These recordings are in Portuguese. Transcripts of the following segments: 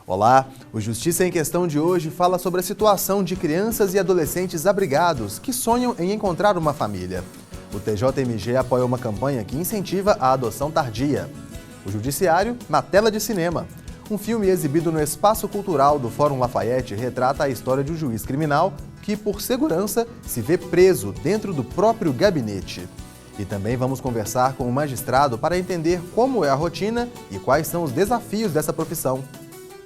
Olá, o Justiça em Questão de hoje fala sobre a situação de crianças e adolescentes abrigados que sonham em encontrar uma família. O TJMG apoia uma campanha que incentiva a adoção tardia. O Judiciário na tela de cinema. Um filme exibido no Espaço Cultural do Fórum Lafayette retrata a história de um juiz criminal que, por segurança, se vê preso dentro do próprio gabinete. E também vamos conversar com um magistrado para entender como é a rotina e quais são os desafios dessa profissão.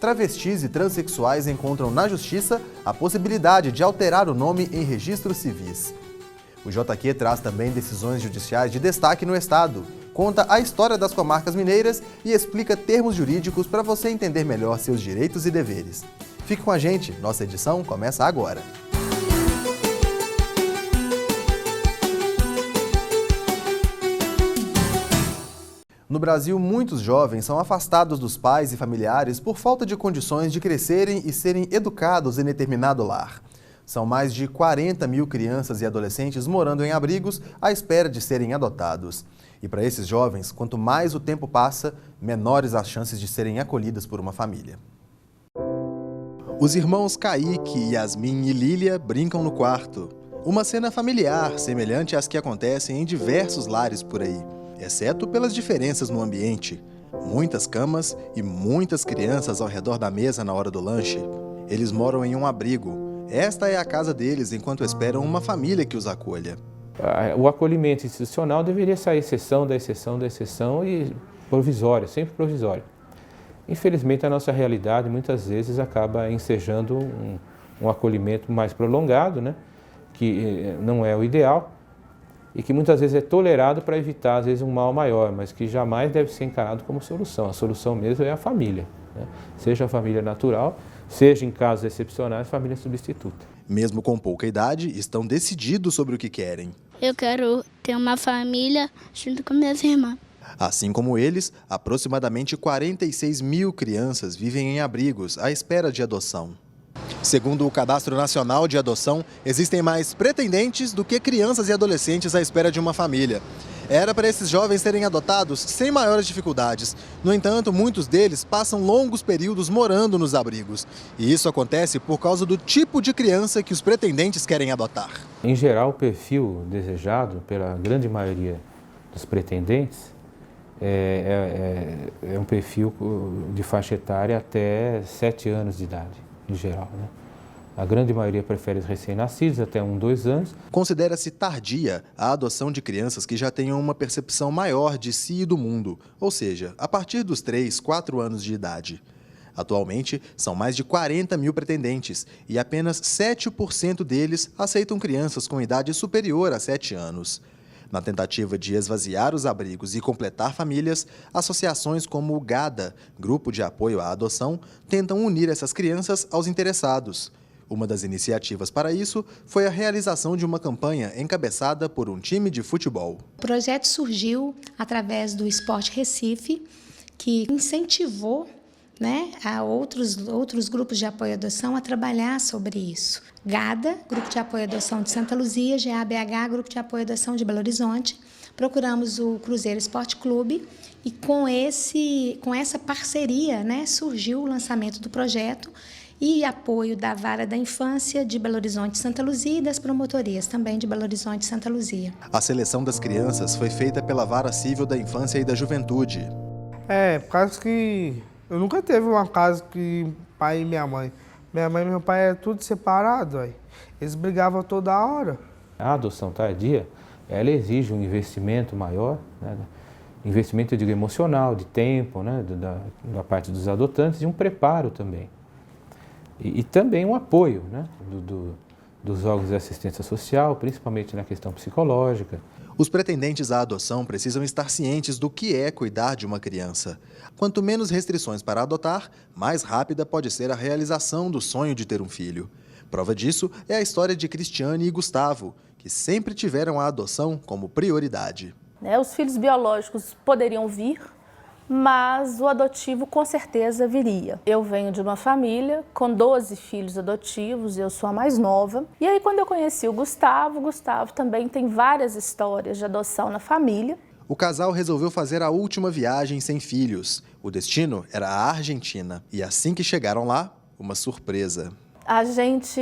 Travestis e transexuais encontram na Justiça a possibilidade de alterar o nome em registros civis. O JQ traz também decisões judiciais de destaque no Estado, conta a história das comarcas mineiras e explica termos jurídicos para você entender melhor seus direitos e deveres. Fique com a gente, nossa edição começa agora. No Brasil, muitos jovens são afastados dos pais e familiares por falta de condições de crescerem e serem educados em determinado lar. São mais de 40 mil crianças e adolescentes morando em abrigos à espera de serem adotados. E para esses jovens, quanto mais o tempo passa, menores as chances de serem acolhidas por uma família. Os irmãos Kaique, Yasmin e Lília brincam no quarto. Uma cena familiar, semelhante às que acontecem em diversos lares por aí, exceto pelas diferenças no ambiente. Muitas camas e muitas crianças ao redor da mesa na hora do lanche. Eles moram em um abrigo. Esta é a casa deles enquanto esperam uma família que os acolha. O acolhimento institucional deveria ser a exceção da exceção da exceção e provisória, sempre provisória. Infelizmente, a nossa realidade muitas vezes acaba ensejando um acolhimento mais prolongado, né? Que não é o ideal e que muitas vezes é tolerado para evitar, às vezes, um mal maior, mas que jamais deve ser encarado como solução. A solução mesmo é a família, né? Seja a família natural, seja, em casos excepcionais, família substituta. Mesmo com pouca idade, estão decididos sobre o que querem. Eu quero ter uma família junto com minhas irmãs. Assim como eles, aproximadamente 46 mil crianças vivem em abrigos à espera de adoção. Segundo o Cadastro Nacional de Adoção, existem mais pretendentes do que crianças e adolescentes à espera de uma família. Era para esses jovens serem adotados sem maiores dificuldades. No entanto, muitos deles passam longos períodos morando nos abrigos. E isso acontece por causa do tipo de criança que os pretendentes querem adotar. Em geral, o perfil desejado pela grande maioria dos pretendentes é um perfil de faixa etária até 7 anos de idade, em geral, né? A grande maioria prefere os recém-nascidos, até 1, 2 anos. Considera-se tardia a adoção de crianças que já tenham uma percepção maior de si e do mundo, ou seja, a partir dos 3, 4 anos de idade. Atualmente, são mais de 40 mil pretendentes e apenas 7% deles aceitam crianças com idade superior a 7 anos. Na tentativa de esvaziar os abrigos e completar famílias, associações como o GADA, Grupo de Apoio à Adoção, tentam unir essas crianças aos interessados. Uma das iniciativas para isso foi a realização de uma campanha encabeçada por um time de futebol. O projeto surgiu através do Esporte Recife, que incentivou, a outros grupos de apoio à adoção a trabalhar sobre isso. GADA, Grupo de Apoio à Adoção de Santa Luzia, GABH, Grupo de Apoio à Adoção de Belo Horizonte. Procuramos o Cruzeiro Esporte Clube e com essa parceria, surgiu o lançamento do projeto e apoio da Vara da Infância de Belo Horizonte e Santa Luzia e das promotorias também de Belo Horizonte e Santa Luzia. A seleção das crianças foi feita pela Vara Civil da Infância e da Juventude. Por causa que eu nunca teve uma casa que pai e minha mãe. Minha mãe e meu pai eram tudo separado, eles brigavam toda hora. A adoção tardia, ela exige um investimento maior, né? Investimento, eu digo, emocional, de tempo, né? da parte dos adotantes e um preparo também. E também um apoio, né? dos órgãos de assistência social, principalmente na questão psicológica. Os pretendentes à adoção precisam estar cientes do que é cuidar de uma criança. Quanto menos restrições para adotar, mais rápida pode ser a realização do sonho de ter um filho. Prova disso é a história de Cristiane e Gustavo, que sempre tiveram a adoção como prioridade. Os filhos biológicos poderiam vir, mas o adotivo com certeza viria. Eu venho de uma família com 12 filhos adotivos, eu sou a mais nova. E aí quando eu conheci o Gustavo também tem várias histórias de adoção na família. o casal resolveu fazer a última viagem sem filhos. O destino era a Argentina. E assim que chegaram lá, uma surpresa. A gente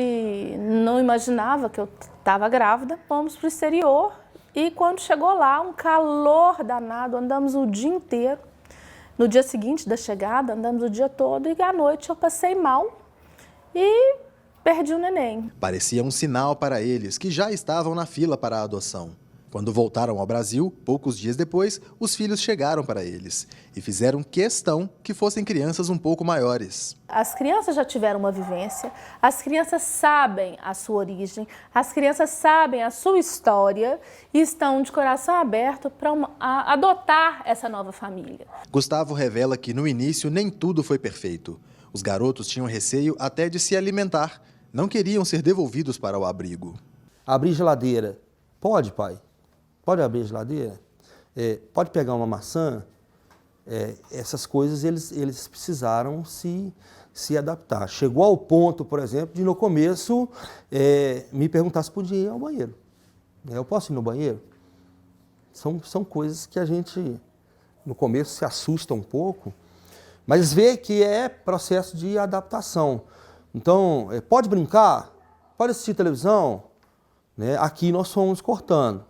não imaginava que eu estava grávida. Fomos para o exterior e quando chegou lá, um calor danado, andamos o dia inteiro. No dia seguinte da chegada, andamos o dia todo e à noite eu passei mal e perdi o neném. Parecia um sinal para eles que já estavam na fila para a adoção. Quando voltaram ao Brasil, poucos dias depois, os filhos chegaram para eles e fizeram questão que fossem crianças um pouco maiores. As crianças já tiveram uma vivência, as crianças sabem a sua origem, as crianças sabem a sua história e estão de coração aberto para adotar essa nova família. Gustavo revela que no início nem tudo foi perfeito. Os garotos tinham receio até de se alimentar, não queriam ser devolvidos para o abrigo. Abrir geladeira. Pode, pai? Pode abrir a geladeira? Pode pegar uma maçã? Essas coisas eles precisaram se adaptar. Chegou ao ponto, por exemplo, de no começo me perguntar se podia ir ao banheiro. Eu posso ir no banheiro? São coisas que a gente, no começo, se assusta um pouco, mas vê que é processo de adaptação. Então, pode brincar? Pode assistir televisão? Aqui nós fomos cortando.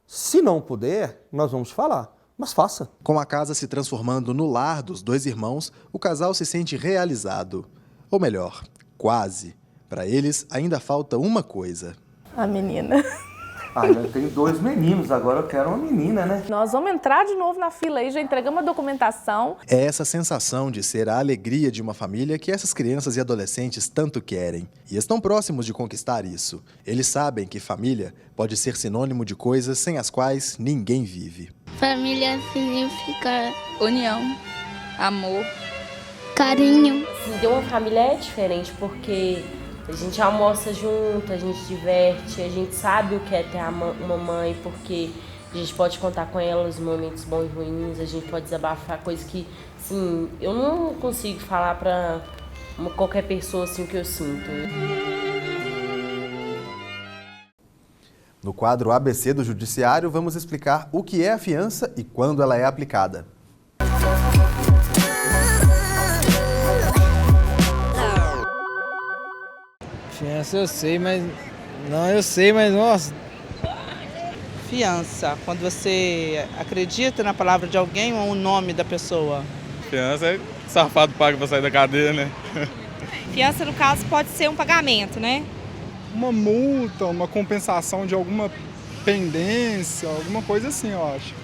Se não puder, nós vamos falar, mas faça. Com a casa se transformando no lar dos dois irmãos, o casal se sente realizado. Ou melhor, quase. Para eles, ainda falta uma coisa. A menina. Eu tenho 2 meninos, agora eu quero uma menina, né? Nós vamos entrar de novo na fila aí, já entregamos a documentação. É essa sensação de ser a alegria de uma família que essas crianças e adolescentes tanto querem. E estão próximos de conquistar isso. Eles sabem que família pode ser sinônimo de coisas sem as quais ninguém vive. Família significa união, amor, carinho. Ter uma família é diferente porque a gente almoça junto, a gente diverte, a gente sabe o que é ter uma mãe, porque a gente pode contar com ela os momentos bons e ruins, a gente pode desabafar, coisa que, assim, eu não consigo falar pra qualquer pessoa assim, o que eu sinto. No quadro ABC do Judiciário, vamos explicar o que é a fiança e quando ela é aplicada. Fiança eu sei, mas... nossa... Fiança, quando você acredita na palavra de alguém ou no nome da pessoa. Fiança é safado paga pra sair da cadeia, né? Fiança, no caso, pode ser um pagamento, né? Uma multa, uma compensação de alguma pendência, alguma coisa assim, eu acho.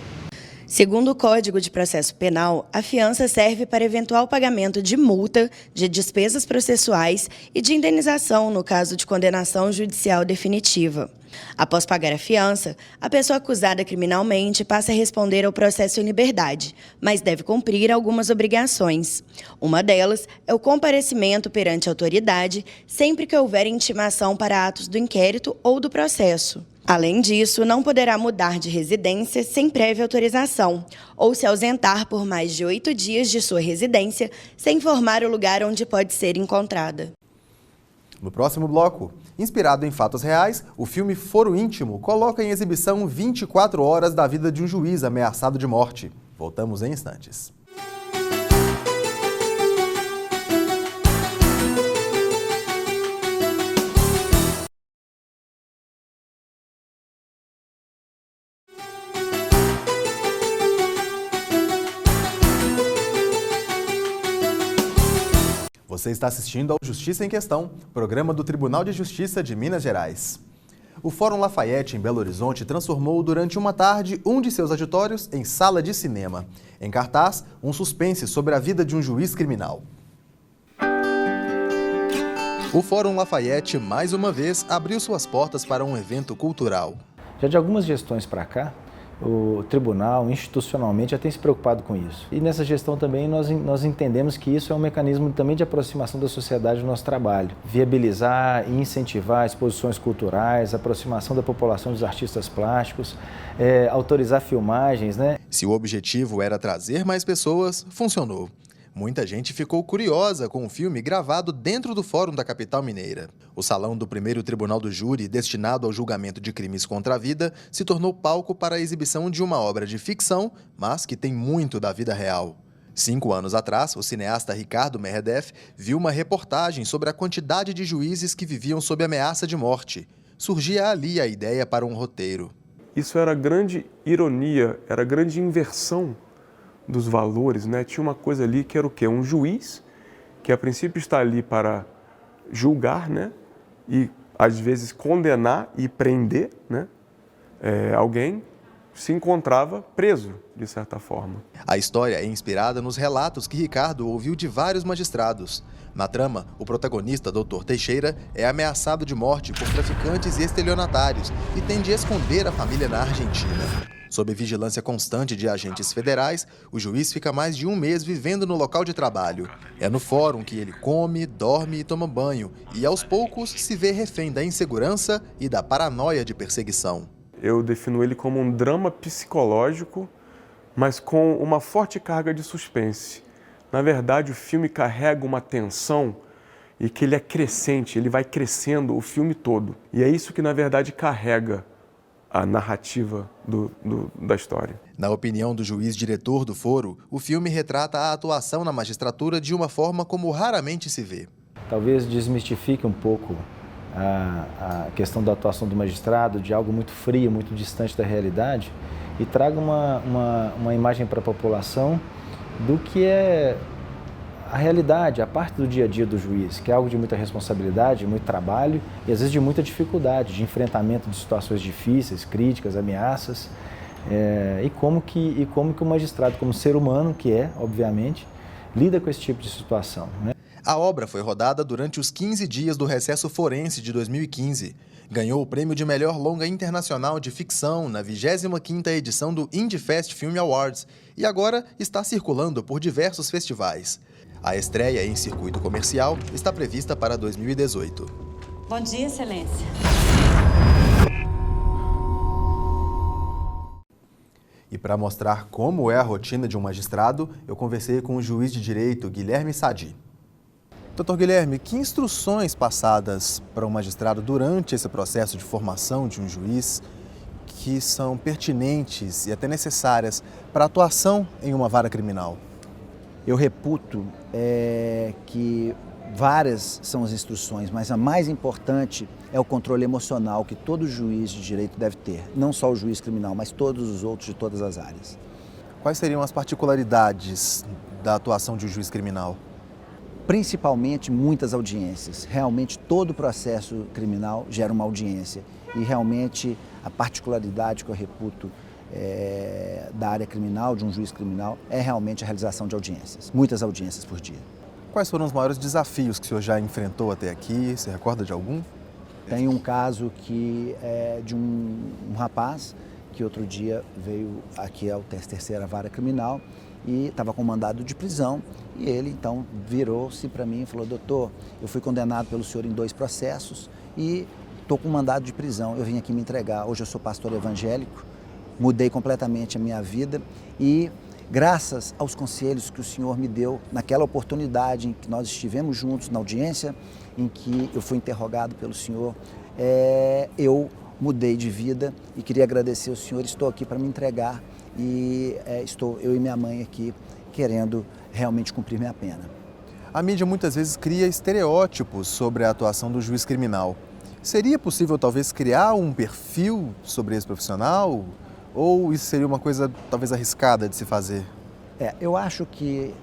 Segundo o Código de Processo Penal, a fiança serve para eventual pagamento de multa, de despesas processuais e de indenização no caso de condenação judicial definitiva. Após pagar a fiança, a pessoa acusada criminalmente passa a responder ao processo em liberdade, mas deve cumprir algumas obrigações. Uma delas é o comparecimento perante a autoridade sempre que houver intimação para atos do inquérito ou do processo. Além disso, não poderá mudar de residência sem prévia autorização ou se ausentar por mais de 8 dias de sua residência sem informar o lugar onde pode ser encontrada. No próximo bloco, inspirado em fatos reais, o filme Foro Íntimo coloca em exibição 24 horas da vida de um juiz ameaçado de morte. Voltamos em instantes. Você está assistindo ao Justiça em Questão, programa do Tribunal de Justiça de Minas Gerais. O Fórum Lafayette, em Belo Horizonte, transformou durante uma tarde um de seus auditórios em sala de cinema. Em cartaz, um suspense sobre a vida de um juiz criminal. O Fórum Lafayette, mais uma vez, abriu suas portas para um evento cultural. Já de algumas gestões para cá, o tribunal, institucionalmente, já tem se preocupado com isso. E nessa gestão também nós entendemos que isso é um mecanismo também de aproximação da sociedade do nosso trabalho. Viabilizar e incentivar exposições culturais, aproximação da população dos artistas plásticos, autorizar filmagens, né? Se o objetivo era trazer mais pessoas, funcionou. Muita gente ficou curiosa com o filme gravado dentro do Fórum da capital mineira. O salão do primeiro tribunal do júri, destinado ao julgamento de crimes contra a vida, se tornou palco para a exibição de uma obra de ficção, mas que tem muito da vida real. 5 anos atrás, o cineasta Ricardo Meredith viu uma reportagem sobre a quantidade de juízes que viviam sob ameaça de morte. Surgia ali a ideia para um roteiro. Isso era grande ironia, era grande inversão dos valores, né? Tinha uma coisa ali que era o quê? Um juiz que a princípio está ali para julgar, né? E às vezes condenar e prender, né? Alguém se encontrava preso, de certa forma. A história é inspirada nos relatos que Ricardo ouviu de vários magistrados. Na trama, o protagonista, Dr. Teixeira, é ameaçado de morte por traficantes e estelionatários e tem de esconder a família na Argentina. Sob vigilância constante de agentes federais, o juiz fica mais de um mês vivendo no local de trabalho. É no fórum que ele come, dorme e toma banho e, aos poucos, se vê refém da insegurança e da paranoia de perseguição. Eu defino ele como um drama psicológico, mas com uma forte carga de suspense. Na verdade, o filme carrega uma tensão e que ele é crescente, ele vai crescendo o filme todo. E é isso que, na verdade, carrega a narrativa da história. Na opinião do juiz diretor do foro, o filme retrata a atuação na magistratura de uma forma como raramente se vê. Talvez desmistifique um pouco a questão da atuação do magistrado, de algo muito frio, muito distante da realidade, e traga uma imagem para a população do que é a realidade, a parte do dia a dia do juiz, que é algo de muita responsabilidade, muito trabalho e às vezes de muita dificuldade, de enfrentamento de situações difíceis, críticas, ameaças, e como que o magistrado, como ser humano que é, obviamente, lida com esse tipo de situação, né? A obra foi rodada durante os 15 dias do Recesso Forense de 2015. Ganhou o prêmio de melhor longa internacional de ficção na 25ª edição do Indie Fest Film Awards e agora está circulando por diversos festivais. A estreia em circuito comercial está prevista para 2018. Bom dia, Excelência. E para mostrar como é a rotina de um magistrado, eu conversei com o juiz de direito Guilherme Sadi. Doutor Guilherme, que instruções passadas para um magistrado durante esse processo de formação de um juiz que são pertinentes e até necessárias para a atuação em uma vara criminal? Eu reputo que várias são as instruções, mas a mais importante é o controle emocional que todo juiz de direito deve ter. Não só o juiz criminal, mas todos os outros de todas as áreas. Quais seriam as particularidades da atuação de um juiz criminal? Principalmente muitas audiências. Realmente todo o processo criminal gera uma audiência. E realmente a particularidade que eu reputo da área criminal, de um juiz criminal, é realmente a realização de audiências. Muitas audiências por dia. Quais foram os maiores desafios que o senhor já enfrentou até aqui? Você recorda de algum? Tem um caso que é de um rapaz que outro dia veio aqui ao terceira vara criminal e estava com mandado de prisão e ele então virou-se para mim e falou: doutor, eu fui condenado pelo senhor em 2 processos e estou com mandado de prisão, eu vim aqui me entregar. Hoje eu sou pastor evangélico, mudei completamente a minha vida e graças aos conselhos que o senhor me deu naquela oportunidade em que nós estivemos juntos na audiência, em que eu fui interrogado pelo senhor, eu mudei de vida e queria agradecer ao senhor. Estou aqui para me entregar e estou eu e minha mãe aqui querendo realmente cumprir minha pena. A mídia muitas vezes cria estereótipos sobre a atuação do juiz criminal. Seria possível talvez criar um perfil sobre esse profissional? Ou isso seria uma coisa talvez arriscada de se fazer? Eu acho que,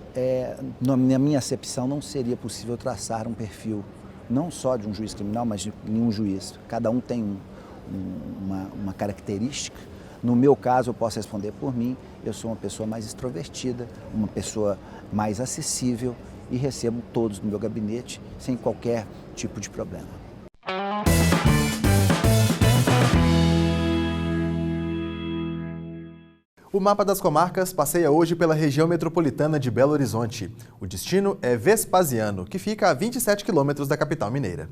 na minha acepção, não seria possível traçar um perfil, não só de um juiz criminal, mas de nenhum juiz. Cada um tem uma característica. No meu caso, eu posso responder por mim, eu sou uma pessoa mais extrovertida, uma pessoa mais acessível e recebo todos no meu gabinete sem qualquer tipo de problema. O Mapa das Comarcas passeia hoje pela região metropolitana de Belo Horizonte. O destino é Vespasiano, que fica a 27 quilômetros da capital mineira.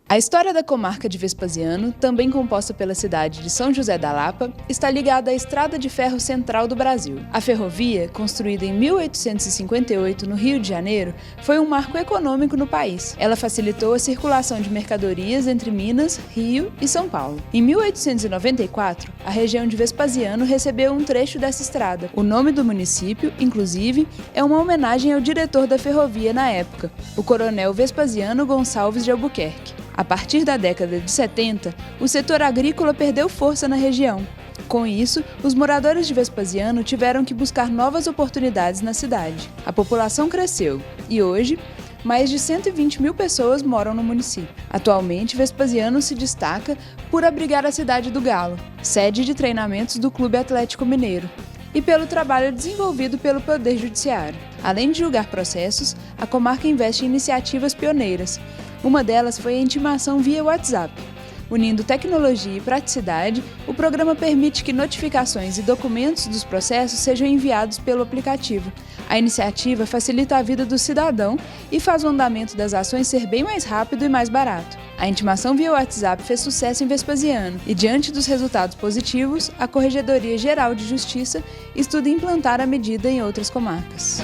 A história da comarca de Vespasiano, também composta pela cidade de São José da Lapa, está ligada à Estrada de Ferro Central do Brasil. A ferrovia, construída em 1858 no Rio de Janeiro, foi um marco econômico no país. Ela facilitou a circulação de mercadorias entre Minas, Rio e São Paulo. Em 1894, a região de Vespasiano recebeu um trecho dessa estrada. O nome do município, inclusive, é uma homenagem ao diretor da ferrovia na época, o coronel Vespasiano Gonçalves de Albuquerque. A partir da década de 70, o setor agrícola perdeu força na região. Com isso, os moradores de Vespasiano tiveram que buscar novas oportunidades na cidade. A população cresceu e hoje, mais de 120 mil pessoas moram no município. Atualmente, Vespasiano se destaca por abrigar a Cidade do Galo, sede de treinamentos do Clube Atlético Mineiro, e pelo trabalho desenvolvido pelo Poder Judiciário. Além de julgar processos, a comarca investe em iniciativas pioneiras. Uma delas foi a intimação via WhatsApp. Unindo tecnologia e praticidade, o programa permite que notificações e documentos dos processos sejam enviados pelo aplicativo. A iniciativa facilita a vida do cidadão e faz o andamento das ações ser bem mais rápido e mais barato. A intimação via WhatsApp fez sucesso em Vespasiano e, diante dos resultados positivos, a Corregedoria Geral de Justiça estuda implantar a medida em outras comarcas.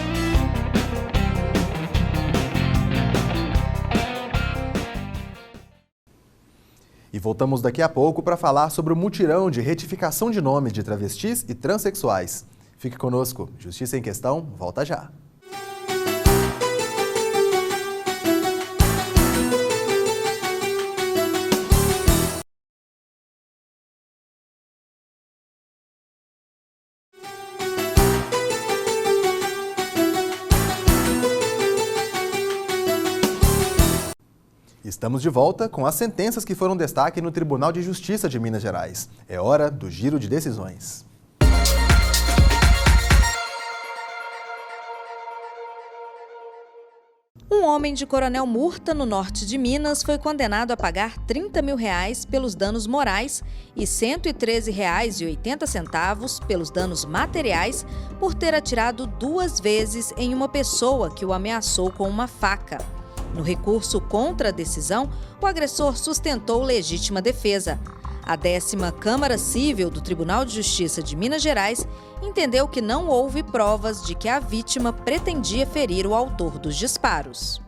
E voltamos daqui a pouco para falar sobre o mutirão de retificação de nome de travestis e transexuais. Fique conosco, Justiça em Questão volta já. Estamos de volta com as sentenças que foram destaque no Tribunal de Justiça de Minas Gerais. É hora do giro de decisões. Um homem de Coronel Murta, no norte de Minas, foi condenado a pagar R$30 mil pelos danos morais e R$ 113,80 pelos danos materiais por ter atirado 2 vezes em uma pessoa que o ameaçou com uma faca. No recurso contra a decisão, o agressor sustentou legítima defesa. A 10ª Câmara Cível do Tribunal de Justiça de Minas Gerais entendeu que não houve provas de que a vítima pretendia ferir o autor dos disparos.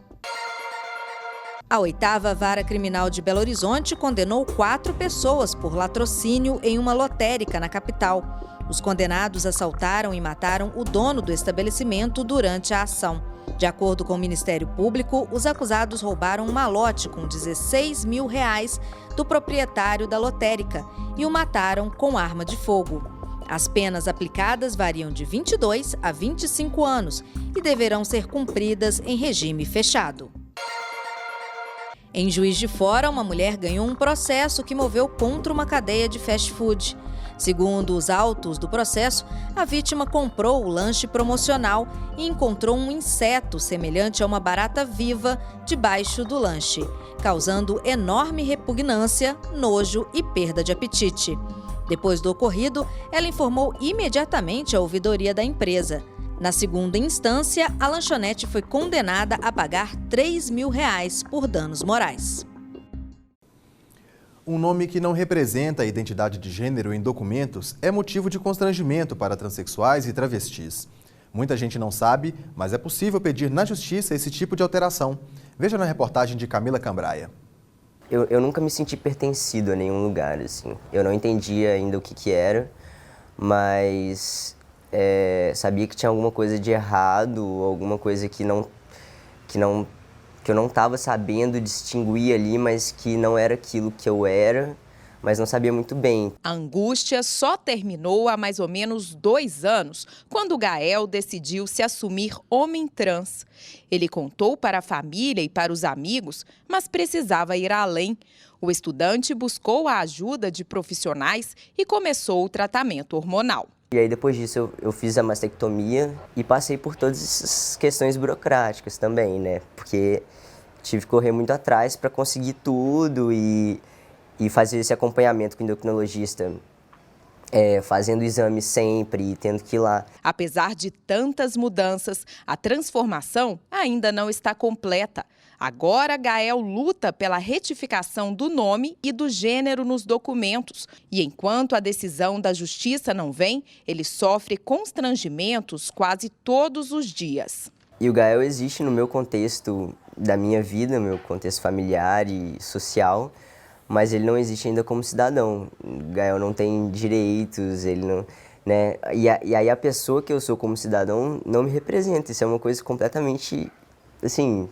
A 8ª Vara Criminal de Belo Horizonte condenou 4 pessoas por latrocínio em uma lotérica na capital. Os condenados assaltaram e mataram o dono do estabelecimento durante a ação. De acordo com o Ministério Público, os acusados roubaram um malote com R$16 mil do proprietário da lotérica e o mataram com arma de fogo. As penas aplicadas variam de 22 a 25 anos e deverão ser cumpridas em regime fechado. Em Juiz de Fora, uma mulher ganhou um processo que moveu contra uma cadeia de fast food. Segundo os autos do processo, a vítima comprou o lanche promocional e encontrou um inseto semelhante a uma barata viva debaixo do lanche, causando enorme repugnância, nojo e perda de apetite. Depois do ocorrido, ela informou imediatamente a ouvidoria da empresa. Na segunda instância, a lanchonete foi condenada a pagar R$3 mil por danos morais. Um nome que não representa a identidade de gênero em documentos é motivo de constrangimento para transexuais e travestis. Muita gente não sabe, mas é possível pedir na justiça esse tipo de alteração. Veja na reportagem de Camila Cambraia. Eu nunca me senti pertencido a nenhum lugar, assim. Eu não entendia ainda o que era, mas sabia que tinha alguma coisa de errado, alguma coisa que eu não estava sabendo distinguir ali, mas que não era aquilo que eu era, mas não sabia muito bem. A angústia só terminou há mais ou menos 2 anos, quando Gael decidiu se assumir homem trans. Ele contou para a família e para os amigos, mas precisava ir além. O estudante buscou a ajuda de profissionais e começou o tratamento hormonal. E aí, depois disso, eu fiz a mastectomia e passei por todas essas questões burocráticas também, né? Porque tive que correr muito atrás para conseguir tudo e fazer esse acompanhamento com o endocrinologista fazendo exame sempre e tendo que ir lá. Apesar de tantas mudanças, a transformação ainda não está completa. Agora, Gael luta pela retificação do nome e do gênero nos documentos. E enquanto a decisão da Justiça não vem, ele sofre constrangimentos quase todos os dias. E o Gael existe no meu contexto da minha vida, meu contexto familiar e social, mas ele não existe ainda como cidadão. O Gael não tem direitos, ele não... né? E aí a pessoa que eu sou como cidadão não me representa. Isso é uma coisa completamente, assim,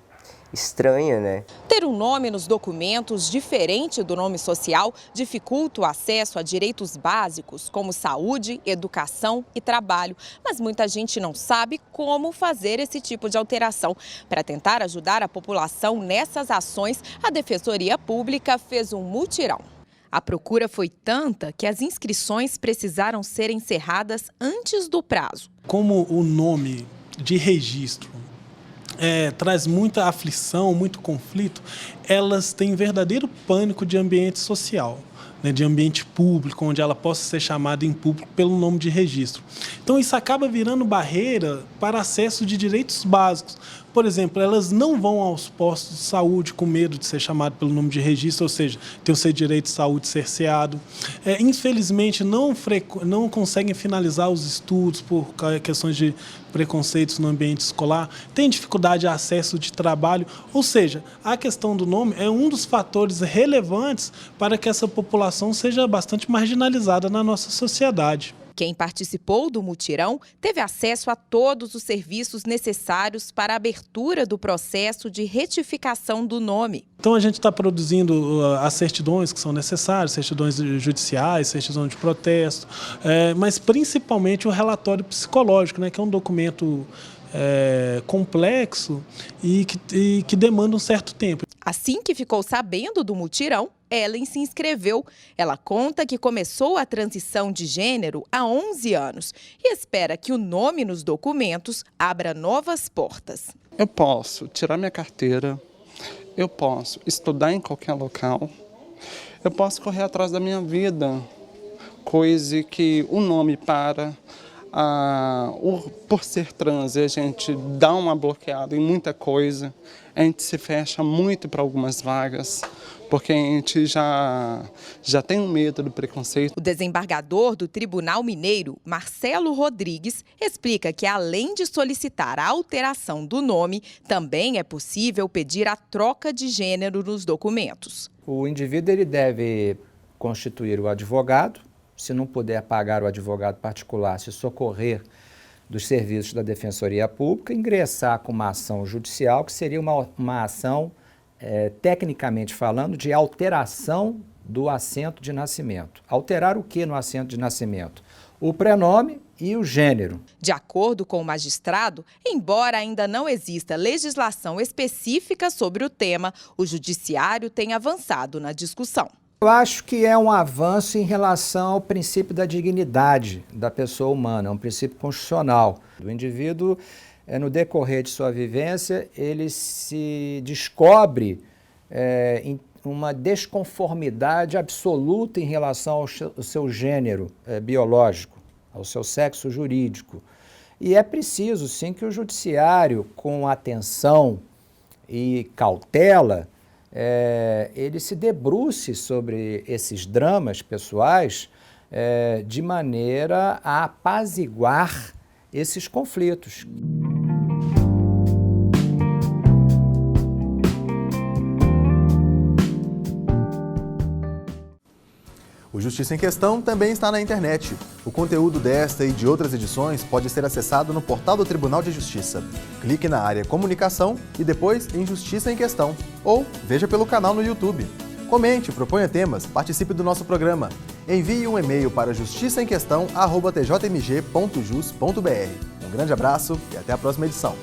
estranha, né? Ter um nome nos documentos diferente do nome social dificulta o acesso a direitos básicos como saúde, educação e trabalho. Mas muita gente não sabe como fazer esse tipo de alteração. Para tentar ajudar a população nessas ações, a Defensoria Pública fez um mutirão. A procura foi tanta que as inscrições precisaram ser encerradas antes do prazo. Como o nome de registro traz muita aflição, muito conflito, elas têm verdadeiro pânico de ambiente social, né, de ambiente público, onde ela possa ser chamada em público pelo nome de registro. Então isso acaba virando barreira para acesso de direitos básicos. Por exemplo, elas não vão aos postos de saúde com medo de ser chamado pelo nome de registro, ou seja, ter o seu direito de saúde cerceado. Infelizmente, não conseguem finalizar os estudos por questões de preconceitos no ambiente escolar, tem dificuldade de acesso de trabalho, ou seja, a questão do nome é um dos fatores relevantes para que essa população seja bastante marginalizada na nossa sociedade. Quem participou do mutirão teve acesso a todos os serviços necessários para a abertura do processo de retificação do nome. Então a gente está produzindo as certidões que são necessárias, certidões judiciais, certidões de protesto, mas principalmente o relatório psicológico, né, que é um documento complexo e que demanda um certo tempo. Assim que ficou sabendo do mutirão, Ellen se inscreveu. Ela conta que começou a transição de gênero há 11 anos e espera que o nome nos documentos abra novas portas. Eu posso tirar minha carteira, eu posso estudar em qualquer local, eu posso correr atrás da minha vida, coisa que o nome por ser trans, a gente dá uma bloqueada em muita coisa, a gente se fecha muito para algumas vagas, porque a gente já tem um medo do preconceito. O desembargador do Tribunal Mineiro, Marcelo Rodrigues, explica que além de solicitar a alteração do nome, também é possível pedir a troca de gênero nos documentos. O indivíduo ele deve constituir o advogado, se não puder pagar o advogado particular, se socorrer dos serviços da Defensoria Pública, ingressar com uma ação judicial, que seria uma ação, tecnicamente falando, de alteração do assento de nascimento. Alterar o que no assento de nascimento? O prenome e o gênero. De acordo com o magistrado, embora ainda não exista legislação específica sobre o tema, o Judiciário tem avançado na discussão. Eu acho que é um avanço em relação ao princípio da dignidade da pessoa humana, é um princípio constitucional. O indivíduo, no decorrer de sua vivência, ele se descobre em uma desconformidade absoluta em relação ao seu gênero biológico, ao seu sexo jurídico. E é preciso, sim, que o judiciário, com atenção e cautela, ele se debruce sobre esses dramas pessoais de maneira a apaziguar esses conflitos. O Justiça em Questão também está na internet. O conteúdo desta e de outras edições pode ser acessado no portal do Tribunal de Justiça. Clique na área Comunicação e depois em Justiça em Questão. Ou veja pelo canal no YouTube. Comente, proponha temas, participe do nosso programa. Envie um e-mail para justiçaemquestão@tjmg.jus.br. Um grande abraço e até a próxima edição.